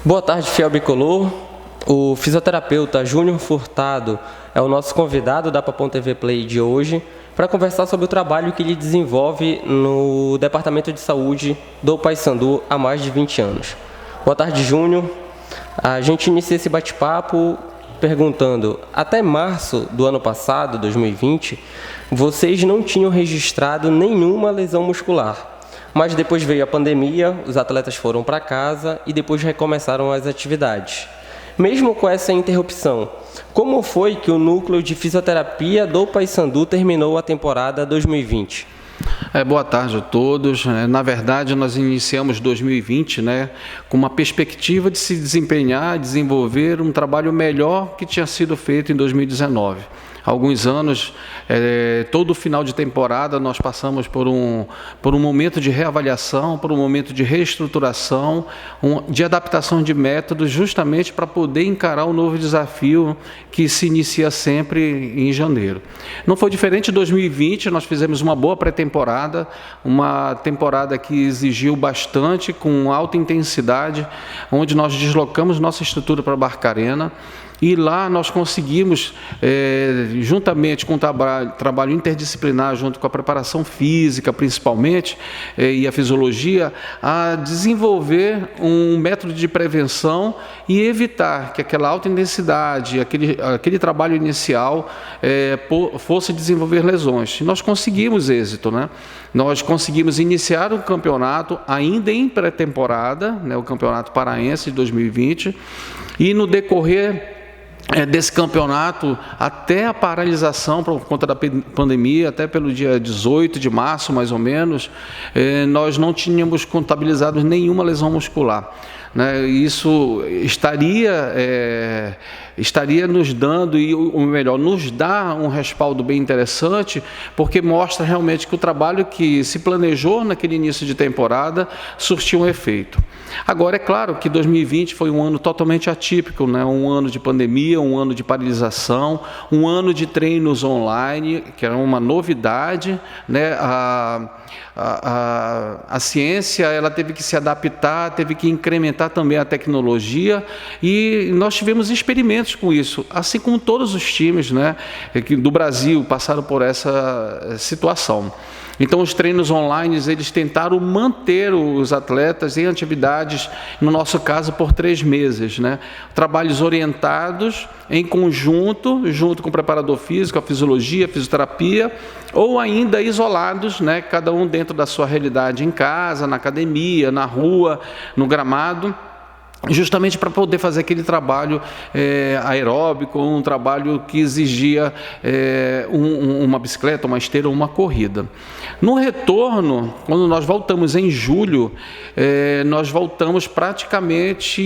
Boa tarde, fiel bicolor. O fisioterapeuta Júnior Furtado é o nosso convidado da Papão TV Play de hoje para conversar sobre o trabalho que ele desenvolve no Departamento de Saúde do Paysandu há mais de 20 anos. Boa tarde, Júnior. A gente inicia esse bate-papo perguntando, até março do ano passado, 2020, vocês não tinham registrado nenhuma lesão muscular. Mas depois veio a pandemia, os atletas foram para casa e depois recomeçaram as atividades. Mesmo com essa interrupção, como foi que o núcleo de fisioterapia do Paysandu terminou a temporada 2020? Boa tarde a todos. Na verdade, nós iniciamos 2020 com uma perspectiva de se desempenhar, desenvolver um trabalho melhor que tinha sido feito em 2019. Há alguns anos, todo final de temporada, nós passamos por um momento de reavaliação, por um momento de reestruturação, de adaptação de métodos, justamente para poder encarar o novo desafio que se inicia sempre em janeiro. Não foi diferente em 2020, nós fizemos uma boa pré-temporada, uma temporada que exigiu bastante, com alta intensidade, onde nós deslocamos nossa estrutura para a Barcarena. E lá nós conseguimos, juntamente com o trabalho interdisciplinar, junto com a preparação física, principalmente, e a fisiologia, a desenvolver um método de prevenção e evitar que aquela alta intensidade, aquele trabalho inicial fosse desenvolver lesões. E nós conseguimos êxito, Nós conseguimos iniciar o campeonato ainda em pré-temporada, o Campeonato Paraense de 2020, e no decorrer desse campeonato, até a paralisação por conta da pandemia, até pelo dia 18 de março, mais ou menos, nós não tínhamos contabilizado nenhuma lesão muscular. Isso estaria nos dando, ou melhor, nos dá um respaldo bem interessante, porque mostra realmente que o trabalho que se planejou naquele início de temporada surtiu um efeito. Agora, é claro que 2020 foi um ano totalmente atípico, um ano de pandemia, um ano de paralisação, um ano de treinos online, que era uma novidade, A ciência ela teve que se adaptar, teve que incrementar também a tecnologia, e nós tivemos experimentos com isso, assim como todos os times do Brasil passaram por essa situação. Então, os treinos online, eles tentaram manter os atletas em atividades, no nosso caso, por 3 meses. Trabalhos orientados, em conjunto, junto com o preparador físico, a fisiologia, a fisioterapia, ou ainda isolados, cada um dentro da sua realidade, em casa, na academia, na rua, no gramado, justamente para poder fazer aquele trabalho aeróbico, um trabalho que exigia uma bicicleta, uma esteira ou uma corrida. No retorno, quando nós voltamos em julho, nós voltamos praticamente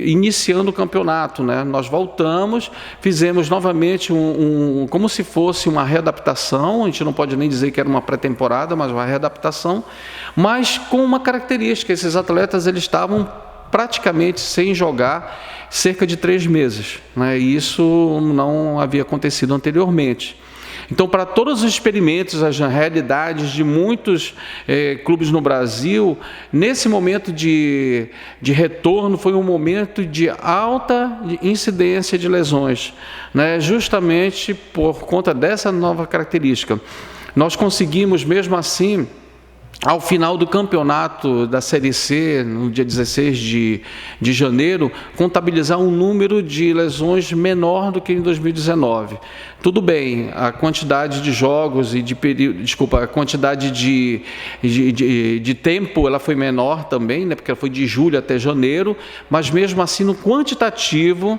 iniciando o campeonato. Nós voltamos, fizemos novamente como se fosse uma readaptação, a gente não pode nem dizer que era uma pré-temporada, mas uma readaptação, mas com uma característica: esses atletas eles estavam praticamente sem jogar cerca de 3 meses. Isso não havia acontecido anteriormente. Então, para todos os experimentos, as realidades de muitos clubes no Brasil, nesse momento de retorno, foi um momento de alta incidência de lesões, justamente por conta dessa nova característica. Nós conseguimos, mesmo assim, ao final do campeonato da Série C, no dia 16 de janeiro, contabilizar um número de lesões menor do que em 2019. Tudo bem, a quantidade de jogos e a quantidade de tempo ela foi menor também, porque ela foi de julho até janeiro, mas mesmo assim no quantitativo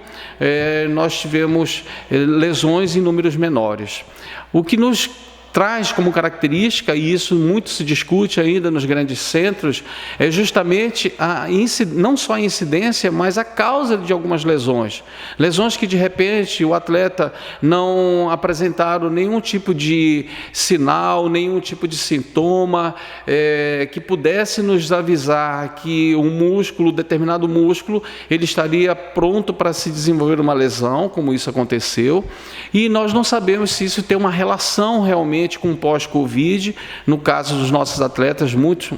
nós tivemos lesões em números menores. O que nos traz como característica, e isso muito se discute ainda nos grandes centros, é justamente não só a incidência, mas a causa de algumas lesões. Lesões que, de repente, o atleta não apresentaram nenhum tipo de sinal, nenhum tipo de sintoma, que pudesse nos avisar que determinado músculo, ele estaria pronto para se desenvolver uma lesão, como isso aconteceu, e nós não sabemos se isso tem uma relação realmente principalmente com o pós-Covid. No caso dos nossos atletas, muitos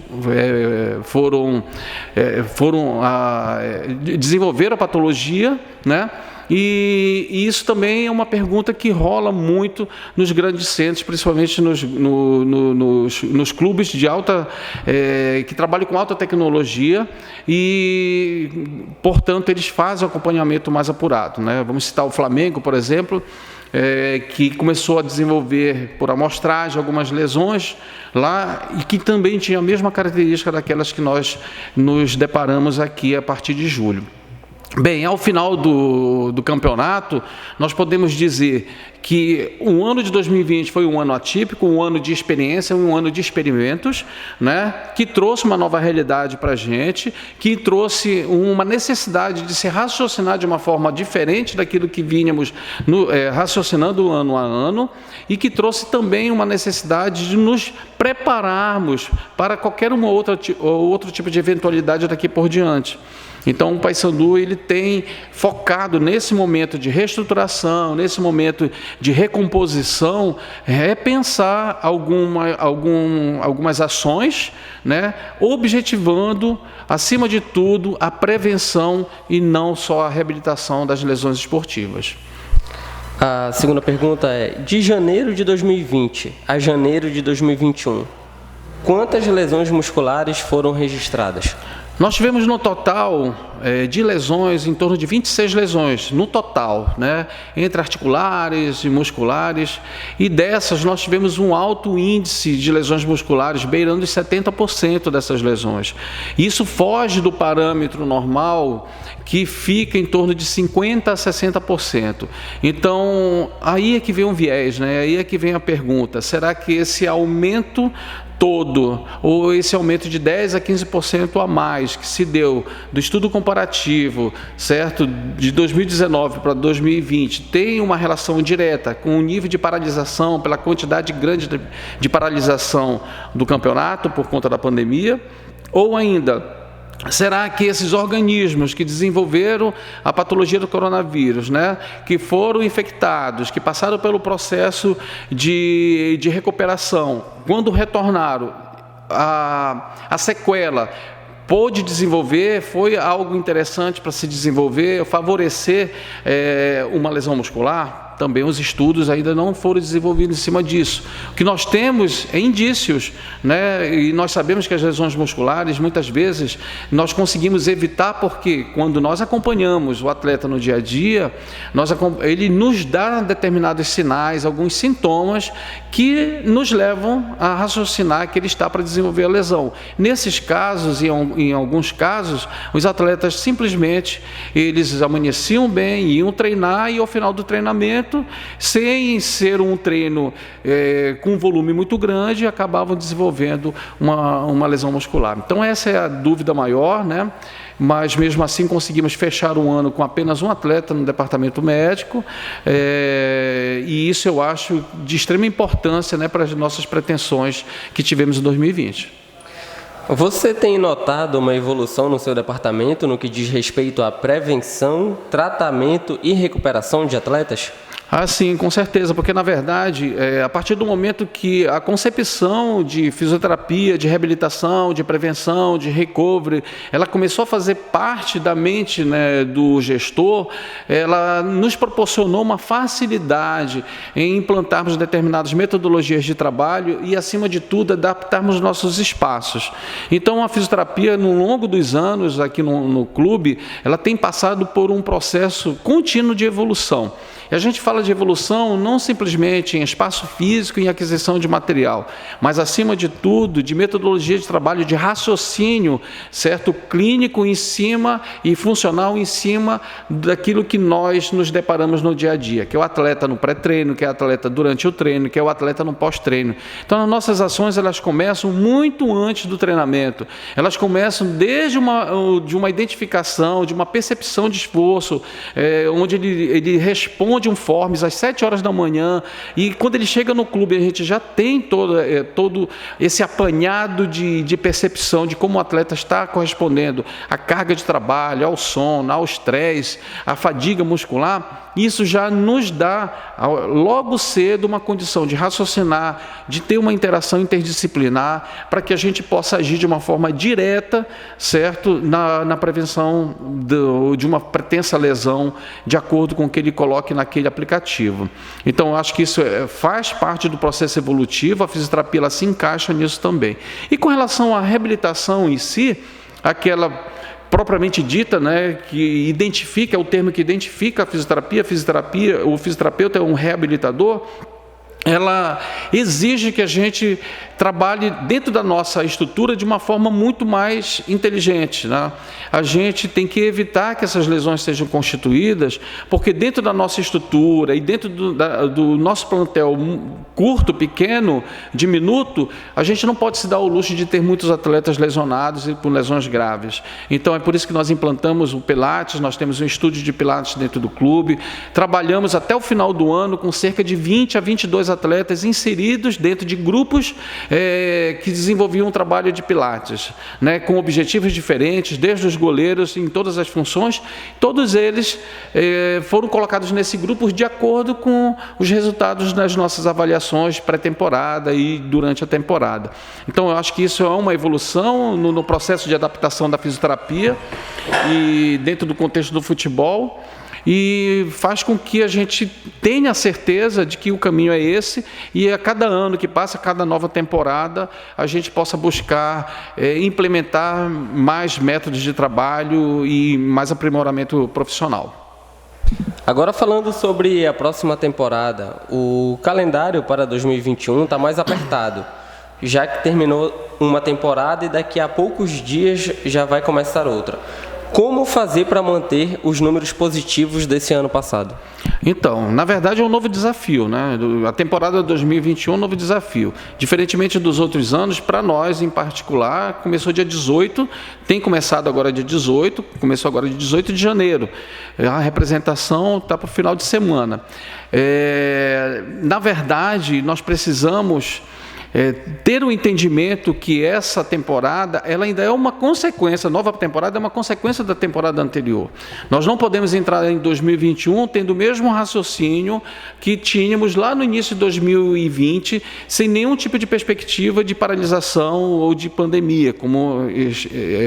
desenvolveram a patologia, né? E isso também é uma pergunta que rola muito nos grandes centros, principalmente nos clubes de que trabalham com alta tecnologia e, portanto, eles fazem o acompanhamento mais apurado, né? Vamos citar o Flamengo, por exemplo, que começou a desenvolver por amostragem algumas lesões lá e que também tinha a mesma característica daquelas que nós nos deparamos aqui a partir de julho. Bem, ao final do campeonato, nós podemos dizer que o ano de 2020 foi um ano atípico, um ano de experiência, um ano de experimentos, né, que trouxe uma nova realidade para a gente, que trouxe uma necessidade de se raciocinar de uma forma diferente daquilo que vínhamos raciocinando ano a ano, e que trouxe também uma necessidade de nos prepararmos para qualquer outro tipo de eventualidade daqui por diante. Então, o Paysandu ele tem focado nesse momento de reestruturação, nesse momento de recomposição, repensar algumas ações, né, objetivando, acima de tudo, a prevenção e não só a reabilitação das lesões esportivas. A segunda pergunta é: de janeiro de 2020 a janeiro de 2021, quantas lesões musculares foram registradas? Nós tivemos no total de lesões, em torno de 26 lesões, no total, né, entre articulares e musculares, e dessas nós tivemos um alto índice de lesões musculares, beirando os 70% dessas lesões. Isso foge do parâmetro normal, que fica em torno de 50% a 60%. Então, aí é que vem um viés, né? Aí é que vem a pergunta: será que esse aumento todo, ou esse aumento de 10% a 15% a mais que se deu do estudo comparativo, certo, de 2019 para 2020, tem uma relação direta com o nível de paralisação, pela quantidade grande de paralisação do campeonato por conta da pandemia? Ou ainda, será que esses organismos que desenvolveram a patologia do coronavírus, né, que foram infectados, que passaram pelo processo de recuperação, quando retornaram, a sequela pôde desenvolver, foi algo interessante para se desenvolver, favorecer uma lesão muscular? Também os estudos ainda não foram desenvolvidos em cima disso. O que nós temos é indícios, né? E nós sabemos que as lesões musculares, muitas vezes, nós conseguimos evitar, porque quando nós acompanhamos o atleta no dia a dia, ele nos dá determinados sinais, alguns sintomas que nos levam a raciocinar que ele está para desenvolver a lesão. Nesses casos, em alguns casos, os atletas simplesmente, eles amanheciam bem, iam treinar e ao final do treinamento, sem ser um treino com um volume muito grande, acabavam desenvolvendo uma lesão muscular. Então essa é a dúvida maior, né? Mas mesmo assim conseguimos fechar um ano com apenas um atleta no departamento médico, e isso eu acho de extrema importância, né, para as nossas pretensões que tivemos em 2020. Você tem notado uma evolução no seu departamento no que diz respeito à prevenção, tratamento e recuperação de atletas? Ah, sim, com certeza, porque na verdade, a partir do momento que a concepção de fisioterapia, de reabilitação, de prevenção, de recovery, ela começou a fazer parte da mente, né, do gestor, ela nos proporcionou uma facilidade em implantarmos determinadas metodologias de trabalho e, acima de tudo, adaptarmos nossos espaços. Então, a fisioterapia, no longo dos anos aqui no clube, ela tem passado por um processo contínuo de evolução. E a gente fala de evolução não simplesmente em espaço físico e em aquisição de material, mas, acima de tudo, de metodologia de trabalho, de raciocínio, certo, clínico em cima e funcional em cima daquilo que nós nos deparamos no dia a dia, que é o atleta no pré-treino, que é o atleta durante o treino, que é o atleta no pós-treino. Então, as nossas ações, elas começam muito antes do treinamento. Elas começam desde uma identificação, de uma percepção de esforço, onde ele responde de um forms às 7 horas da manhã, e quando ele chega no clube a gente já tem todo esse apanhado de percepção de como o atleta está correspondendo à carga de trabalho, ao sono, ao estresse, à fadiga muscular. isso já nos dá, logo cedo, uma condição de raciocinar, de ter uma interação interdisciplinar, para que a gente possa agir de uma forma direta, certo, na prevenção de uma pretensa lesão, de acordo com o que ele coloque naquele aplicativo. Então, eu acho que isso faz parte do processo evolutivo, a fisioterapia ela se encaixa nisso também. E com relação à reabilitação em si, aquela propriamente dita, né, que identifica, é o termo que identifica a fisioterapia, o fisioterapeuta é um reabilitador, ela exige que a gente trabalhe dentro da nossa estrutura de uma forma muito mais inteligente, né? A gente tem que evitar que essas lesões sejam constituídas, porque dentro da nossa estrutura e dentro do nosso plantel curto, pequeno, diminuto, a gente não pode se dar o luxo de ter muitos atletas lesionados e com lesões graves. Então, é por isso que nós implantamos o Pilates, nós temos um estúdio de Pilates dentro do clube, trabalhamos até o final do ano com cerca de 20 a 22 atletas inseridos dentro de grupos que desenvolviam um trabalho de Pilates, né, com objetivos diferentes, desde os goleiros em todas as funções, todos eles foram colocados nesse grupo de acordo com os resultados das nossas avaliações pré-temporada e durante a temporada. Então, eu acho que isso é uma evolução no processo de adaptação da fisioterapia e dentro do contexto do futebol, e faz com que a gente tenha a certeza de que o caminho é esse, e a cada ano que passa, a cada nova temporada, a gente possa buscar implementar mais métodos de trabalho e mais aprimoramento profissional. Agora, falando sobre a próxima temporada, o calendário para 2021 está mais apertado, já que terminou uma temporada e daqui a poucos dias já vai começar outra. Como fazer para manter os números positivos desse ano passado? Então, na verdade é um novo desafio, né? A temporada de 2021 é um novo desafio. Diferentemente dos outros anos, para nós em particular, começou dia 18, tem começado agora dia 18, começou agora dia 18 de janeiro. A representação está para o final de semana. Na verdade, nós precisamos ter o entendimento que essa temporada ela ainda é uma consequência, a nova temporada é uma consequência da temporada anterior. Nós não podemos entrar em 2021 tendo o mesmo raciocínio que tínhamos lá no início de 2020, sem nenhum tipo de perspectiva de paralisação ou de pandemia, como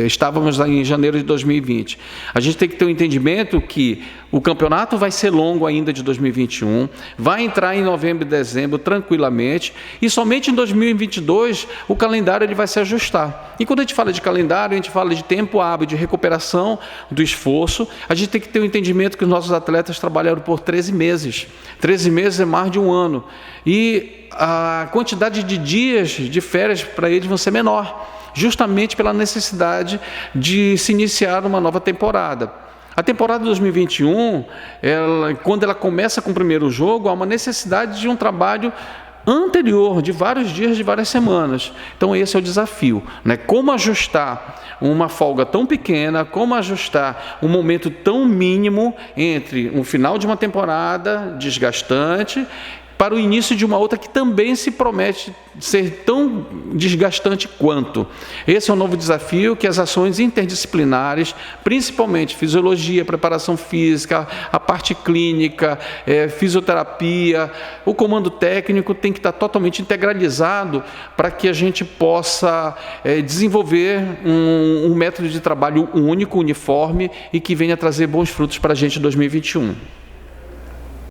estávamos lá em janeiro de 2020. A gente tem que ter um entendimento que o campeonato vai ser longo ainda de 2021, vai entrar em novembro e dezembro tranquilamente, e somente em 2022 o calendário ele vai se ajustar. E quando a gente fala de calendário, a gente fala de tempo hábil, de recuperação do esforço. A gente tem que ter um entendimento que os nossos atletas trabalharam por 13 meses. 13 meses é mais de um ano. E a quantidade de dias de férias para eles vão ser menor, justamente pela necessidade de se iniciar uma nova temporada. A temporada de 2021, quando ela começa com o primeiro jogo, há uma necessidade de um trabalho anterior, de vários dias, de várias semanas. Então, esse é o desafio, né? Como ajustar uma folga tão pequena, como ajustar um momento tão mínimo entre um final de uma temporada desgastante para o início de uma outra que também se promete ser tão desgastante quanto. Esse é um novo desafio que as ações interdisciplinares, principalmente fisiologia, preparação física, a parte clínica, fisioterapia, o comando técnico tem que estar totalmente integralizado para que a gente possa desenvolver um método de trabalho único, uniforme e que venha trazer bons frutos para a gente em 2021.